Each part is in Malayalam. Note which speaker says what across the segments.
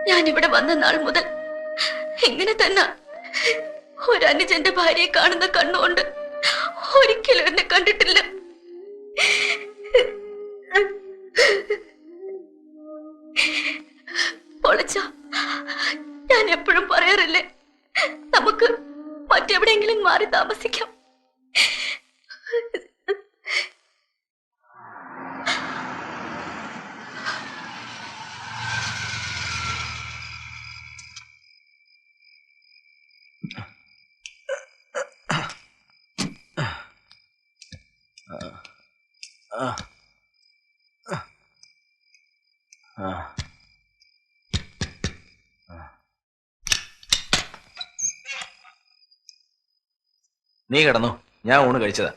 Speaker 1: ഞാനിവിടെ വന്ന നാൾ മുതൽ ഇങ്ങനെ തന്നെ ഒരു അനുജന്റെ ഭാര്യയെ കാണുന്ന കണ്ണുകൊണ്ട് ഒരിക്കലും എന്നെ കണ്ടിട്ടില്ല. പൊളിച്ച ഞാൻ എപ്പോഴും പറയാറില്ലേ, നമുക്ക് മറ്റെവിടെയെങ്കിലും മാറി താമസിക്കാം.
Speaker 2: നീ കിടന്നു, ഞാൻ ഊണ് കഴിച്ചതാ.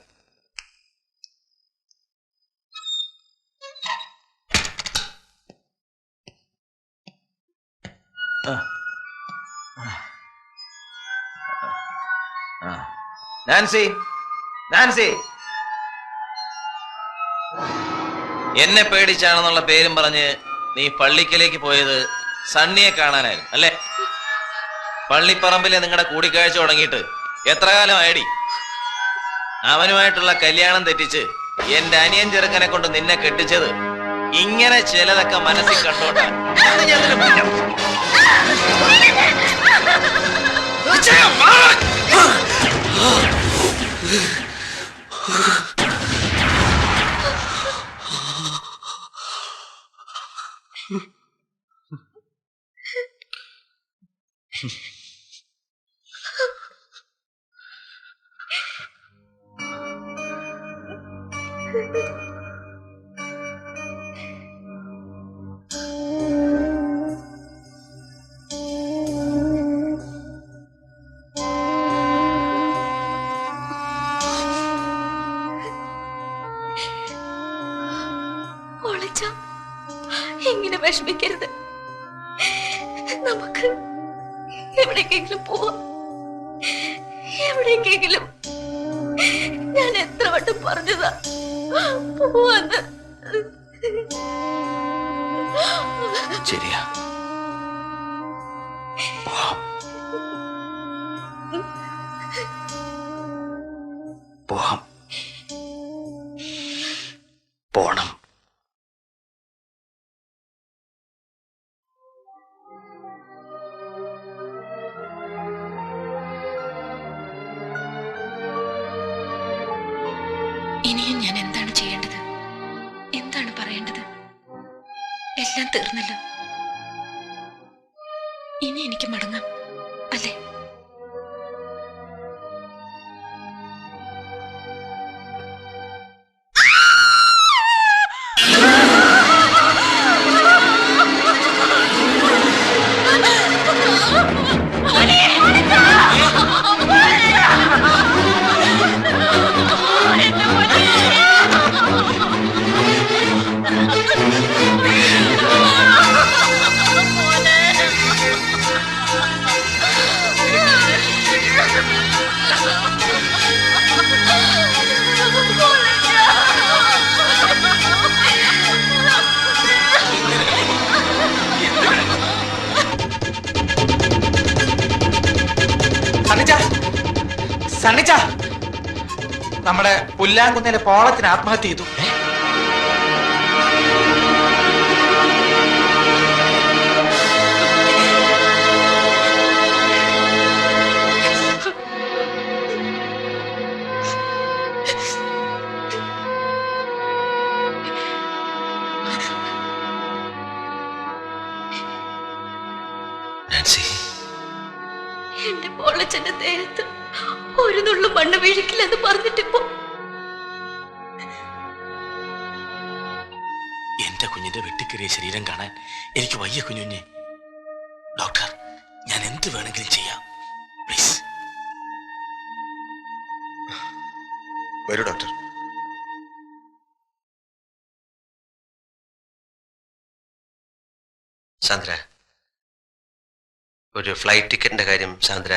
Speaker 2: നാൻസി, നാൻസി, എന്നെ പേടിച്ചാണെന്നുള്ള പേരും പറഞ്ഞ് നീ പള്ളിക്കലേക്ക് പോയത് സണ്ണിയെ കാണാനായിരുന്നു അല്ലേ? പള്ളിപ്പറമ്പിലെ നിങ്ങളുടെ കൂടിക്കാഴ്ച തുടങ്ങിയിട്ട് എത്ര കാലമായടി? അവനുമായിട്ടുള്ള കല്യാണം തെറ്റിച്ച് എന്റെ അനിയൻ ചെറുക്കനെ കൊണ്ട് നിന്നെ കെട്ടിച്ചത് ഇങ്ങനെ ചിലതൊക്കെ മനസ്സിൽ കണ്ടോണ്ടാ.
Speaker 1: ഇങ്ങനെ വിഷമിക്കരുത്. നമുക്ക് എവിടേക്കെങ്കിലും പോവാം. എവിടേക്കെങ്കിലും. ഞാൻ എത്ര വട്ടം പറഞ്ഞതാ പോവാന്ന്.
Speaker 2: ശരിയാ, പോവാം, പോണം.
Speaker 1: ഇനിയും ഞാൻ എന്താണ് ചെയ്യേണ്ടത്? എന്താണ് പറയേണ്ടത്? എല്ലാം തീർന്നല്ലോ. ഇനി എനിക്ക് മടങ്ങാം അല്ലേ?
Speaker 3: സണ്ണിച്ച, നമ്മുടെ പുല്ലാങ്കുന്നിലെ പോളത്തിന് ആത്മഹത്യ ചെയ്തു.
Speaker 1: എന്റെ പോളച്ചന്റെ ദേഹത്ത് ഒരു നുള്ളു മണ്ണ് വീഴിക്കില്ലെന്ന് പറഞ്ഞിട്ടിപ്പോ
Speaker 2: എന്റെ കുഞ്ഞിന്റെ വെട്ടിക്കേറിയ ശരീരം കാണാൻ എനിക്ക് വയ്യ കുഞ്ഞുഞ്ഞെ. ഡോക്ടർ, ഞാൻ എന്ത് വേണമെങ്കിലും ചെയ്യാം, പ്ലീസ്.
Speaker 4: വരൂ ഡോക്ടർ. സാന്ദ്ര, ഒരു ഫ്ലൈറ്റ് ടിക്കറ്റിന്റെ കാര്യം സാന്ദ്ര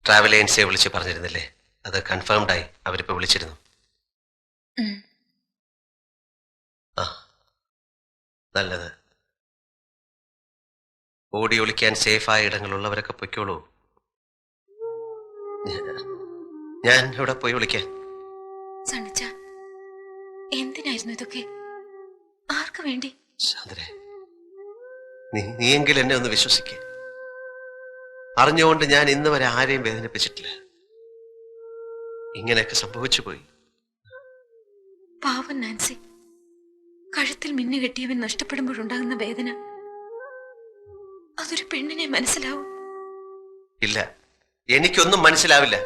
Speaker 4: ട്രാവൽ ഏജൻസിയെ വിളിച്ച് പറഞ്ഞിരുന്നില്ലേ? അത് കൺഫേംഡ് ആയി. അവരിപ്പോ വിളിച്ചിരുന്നു. ആ, നല്ലത്. ഓടി ഒളിക്കാൻ സേഫായ ഇടങ്ങളുള്ളവരൊക്കെ പൊയ്ക്കോളൂ. ഞാൻ ഇവിടെ പോയി വിളിക്കാൻ.
Speaker 1: സണ്ണിച്ച, എന്തിനായിരുന്നു ഇതൊക്കെ? ആർക്കു വേണ്ടി?
Speaker 4: സാന്ദ്രേ, നീയെങ്കിലും എന്നെ ഒന്ന് വിശ്വസിക്ക. അറിഞ്ഞുകൊണ്ട് ഞാൻ ഇന്ന് വരെ ആരെയും വേദനിപ്പിച്ചിട്ടില്ല. ഇങ്ങനെയൊക്കെ സംഭവിച്ചു പോയി.
Speaker 1: പാവം നാൻസി, കഴുത്തിൽ മിന്നു കെട്ടിയവൻ നഷ്ടപ്പെടുമ്പോഴുണ്ടാകുന്ന വേദന അതൊരു പെണ്ണിനെ മനസ്സിലാവും.
Speaker 4: ഇല്ല, എനിക്കൊന്നും മനസ്സിലാവില്ല.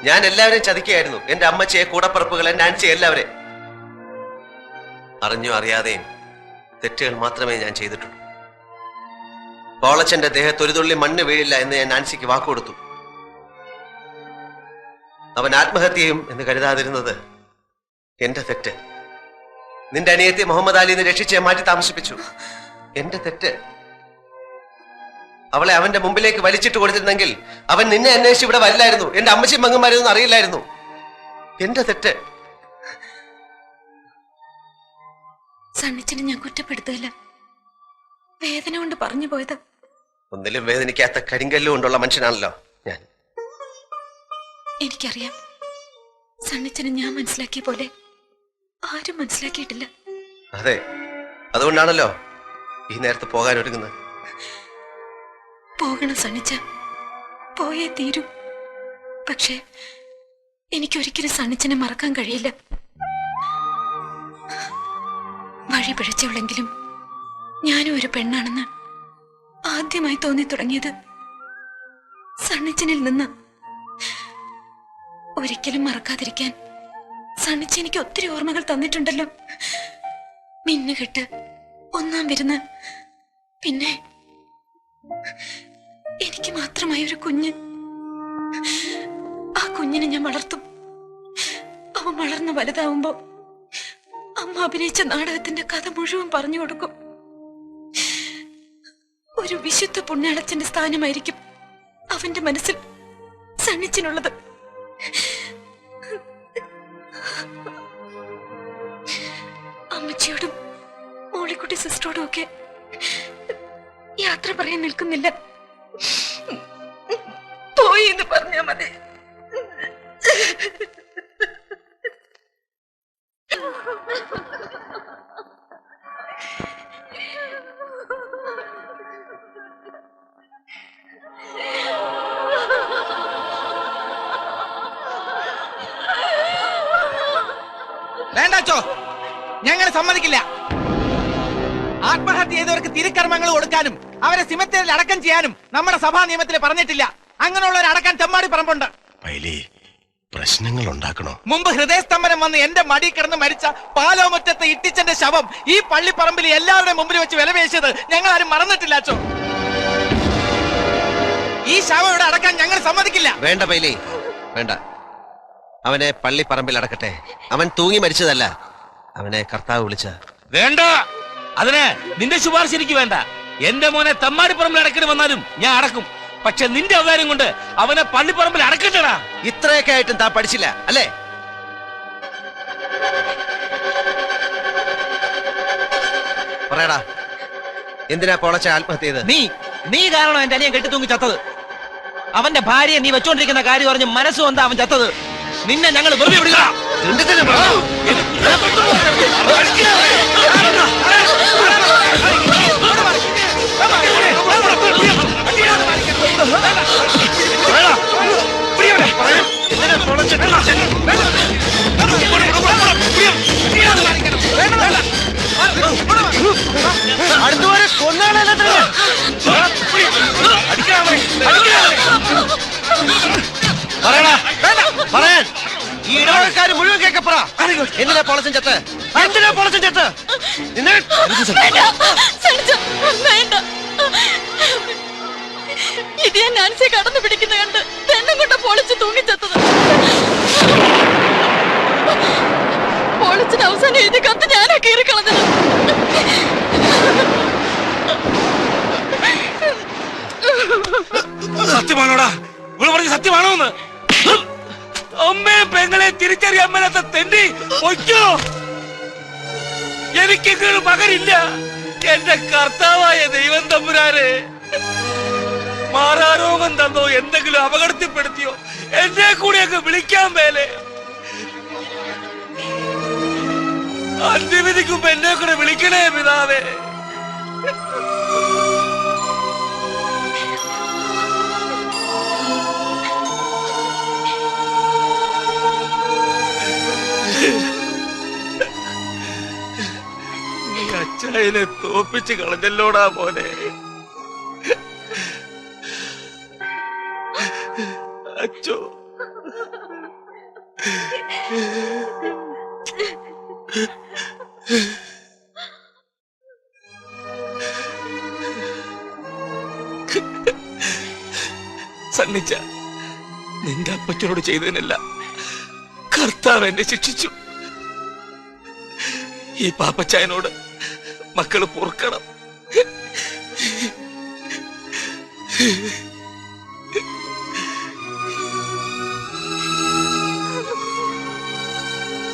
Speaker 4: ഞാൻ എല്ലാവരെയും ചതിക്കുകയായിരുന്നു. എന്റെ അമ്മച്ചിയെ, കൂടപ്പറപ്പുകളെ, നാൻസി, എല്ലാവരെ. അറിഞ്ഞോ അറിയാതെയും തെറ്റുകൾ മാത്രമേ ഞാൻ ചെയ്തിട്ടുള്ളൂ. പോളച്ചന്റെ ദേഹത്ത് ഒരു തുള്ളി മണ്ണ് വീഴില്ല എന്ന് ഞാൻ നാൻസിക്ക് വാക്കുകൊടുത്തു. അവൻ ആത്മഹത്യയും എന്ന് കരുതാതിരുന്നത് എന്റെ തെറ്റ്. നിന്റെ അനിയത്തി മുഹമ്മദ് അലിനെ രക്ഷിച്ച് മാറ്റി താമസിപ്പിച്ചു. എന്റെ തെറ്റ്. അവളെ അവന്റെ മുമ്പിലേക്ക് വലിച്ചിട്ട് കൊടുത്തിരുന്നെങ്കിൽ അവൻ നിന്നെ അന്വേഷിച്ച് ഇവിടെ വരില്ലായിരുന്നു. എന്റെ അമ്മച്ചിയും മങ്ങന്മാരൊന്നും അറിയില്ലായിരുന്നു. എന്റെ തെറ്റ്.
Speaker 1: സണ്ണിച്ചിനെ ഞാൻ കുറ്റപ്പെടുത്തില്ല, വേദന കൊണ്ട് പറഞ്ഞു പോയത്.
Speaker 4: ഒന്നിലും വേദനിക്കാത്ത കരിങ്കല്ല് കൊണ്ടുള്ള മനുഷ്യനാണല്ലോ ഞാൻ.
Speaker 1: എനിക്കറിയാം, സണ്ണിച്ചനെ ഞാൻ മനസ്സിലാക്കിയ പോലെ ആരും മനസ്സിലാക്കിയിട്ടില്ല.
Speaker 4: അതെ, അതുകൊണ്ടാണല്ലോ ഈ നേരത്ത് പോകാൻ ഒരുങ്ങുന്നത്.
Speaker 1: പോകണം സണ്ണിച്ച, പോയേ തീരൂ. പക്ഷേ എനിക്കൊരിക്കലും സണ്ണിച്ചനെ മറക്കാൻ കഴിയില്ല. വഴി പിഴച്ചവളെങ്കിലും ഞാനും ഒരു പെണ്ണാണെന്ന് ആദ്യമായി തോന്നി തുടങ്ങിയത് സണ്ണിച്ചനിൽ നിന്ന്. ഒരിക്കലും മറക്കാതിരിക്കാൻ സണ്ണിച്ച എനിക്ക് ഒത്തിരി ഓർമ്മകൾ തന്നിട്ടുണ്ടല്ലോ. മിന്നുകെട്ട്, ഒന്നാം വിരുന്ന്, പിന്നെ എനിക്ക് മാത്രമായ ഒരു കുഞ്ഞ്. ആ കുഞ്ഞിനെ ഞാൻ വളർത്തും. അവൻ വളർന്ന് വലുതാവുമ്പോ അമ്മ അഭിനയിച്ച നാടകത്തിന്റെ കഥ മുഴുവൻ പറഞ്ഞു കൊടുക്കും. ഒരു വിശുദ്ധ പുണ്യാളച്ചന്റെ സ്ഥാനമായിരിക്കും അവന്റെ മനസ്സിൽ സണ്ണിച്ചിനുള്ളത്. അമ്മച്ചിയോടും മോളിക്കുട്ടി സിസ്റ്ററോടും ഒക്കെ യാത്ര പറയാൻ നിൽക്കുന്നില്ല. പോയി എന്ന് പറഞ്ഞാ മതി.
Speaker 3: വേണ്ടാച്ചോ, ഞങ്ങൾ സമ്മതിക്കില്ല. ആത്മഹത്യ ചെയ്തവർക്ക് തിരുക്കർമ്മങ്ങൾ കൊടുക്കാനും അവരെ സിമത്തേരിൽ അടക്കം ചെയ്യാനും നമ്മുടെ സഭാ നിയമത്തിൽ പറഞ്ഞിട്ടില്ല. അങ്ങനെയുള്ളവരെ അടക്കാൻ തെമ്മാടി പറമ്പുണ്ട്.
Speaker 5: പ്രശ്നങ്ങൾ ഉണ്ടാക്കണോ?
Speaker 3: മുമ്പ് ഹൃദയസ്തംഭനം വന്ന് എന്റെ മടി കിടന്ന് മരിച്ച പാലോമുറ്റത്തെ ഇട്ടിച്ചന്റെ ശവം ഈ പള്ളിപ്പറമ്പിൽ എല്ലാവരുടെയും മുമ്പിൽ വെച്ച് വിലവേശിയത് ഞങ്ങൾ ആരും മറന്നിട്ടില്ല അച്ചോ. ഈ ശവം ഇവിടെ അടക്കാൻ ഞങ്ങൾ സമ്മതിക്കില്ല.
Speaker 4: വേണ്ട പൈലി, വേണ്ട. അവനെ പള്ളിപ്പറമ്പിൽ അടക്കട്ടെ. അവൻ തൂങ്ങി മരിച്ചതല്ല, അവനെ കർത്താവ് വിളിച്ച.
Speaker 6: വേണ്ട, അതിന് നിന്റെ ശുപാർശ എനിക്ക് വേണ്ട. എന്റെ മോനെ തമ്മാടിപ്പറമ്പിൽ അടക്കണ വന്നാലും ഞാൻ അടക്കും. പക്ഷെ നിന്റെ അവതാരം കൊണ്ട് അവനെ പള്ളിപ്പറമ്പിൽ അടക്കട്ടടാ.
Speaker 4: ഇത്രയൊക്കെ ആയിട്ടും താൻ പഠിച്ചില്ല അല്ലേ? പറയടാ, എന്തിനാ പോളച്ച ആത്മഹത്യ ചെയ്ത്?
Speaker 3: നീ കാരണം എന്റെ അനിയൻ കെട്ടിത്തൂങ്ങി ചത്തത്. അവന്റെ ഭാര്യയെ നീ വെച്ചോണ്ടിരിക്കുന്ന കാര്യം പറഞ്ഞ് മനസ്സുകൊണ്ടാ അവൻ ചത്തത്. നിന്നെ ഞങ്ങൾ വെറുതെ വിടുക.
Speaker 4: അടുത്തുവരെ കൊന്നാണല്ലോ. പറയാൻ ഈ ഇടവകക്കാര് മുഴുവൻ കേക്കപ്പറ. എന്തിനാ പൊളച്ചൻ ചത്ത്? എന്തിനാ പൊളച്ചൻ ചത്ത്?
Speaker 1: ഇത് ഞാൻ നാൻസിയെ കടന്നു പിടിക്കുന്ന കണ്ട് പെണ്ണും കൊണ്ട് പൊളിച്ച് തൂങ്ങിച്ചെത്തത്. പൊളിച്ചിന് അവസാനം എഴുതി കത്ത് ഞാനാ കീറിക്കളഞ്ഞത്.
Speaker 6: സത്യമാണോടാ? ഇവിടെ പറഞ്ഞ സത്യമാണോന്ന്? അമ്മയെ പെങ്ങളെ തിരിച്ചറിയാൻ മേലാത്ത തെണ്ടി ഒയ്ക്കോ. എനിക്കെങ്കിലും മകനില്ല. എന്റെ കർത്താവായ ദൈവം തമ്പുരാനെ, മാറാരോഗം തന്നോ എന്തെങ്കിലും അപകടത്തിൽപ്പെടുത്തിയോ എന്നെ കൂടെയൊക്കെ വിളിക്കാൻ മേലെ. അന്ത്യവിധിക്കുമ്പോ എന്നെ കൂടെ വിളിക്കണേ പിതാവേ. നീ അച്ചായനെ തോപ്പിച്ച് കളഞ്ഞല്ലോടാ മോനെ. അച്ചോ, സണ്ണിച്ച, നിന്റെ അപ്പച്ചനോട് ചെയ്തതിനല്ല കർത്താവ് എന്നെ ശിക്ഷിച്ചു. ഈ പാപ്പച്ചായനോട് മക്കള് പൊറുക്കണം.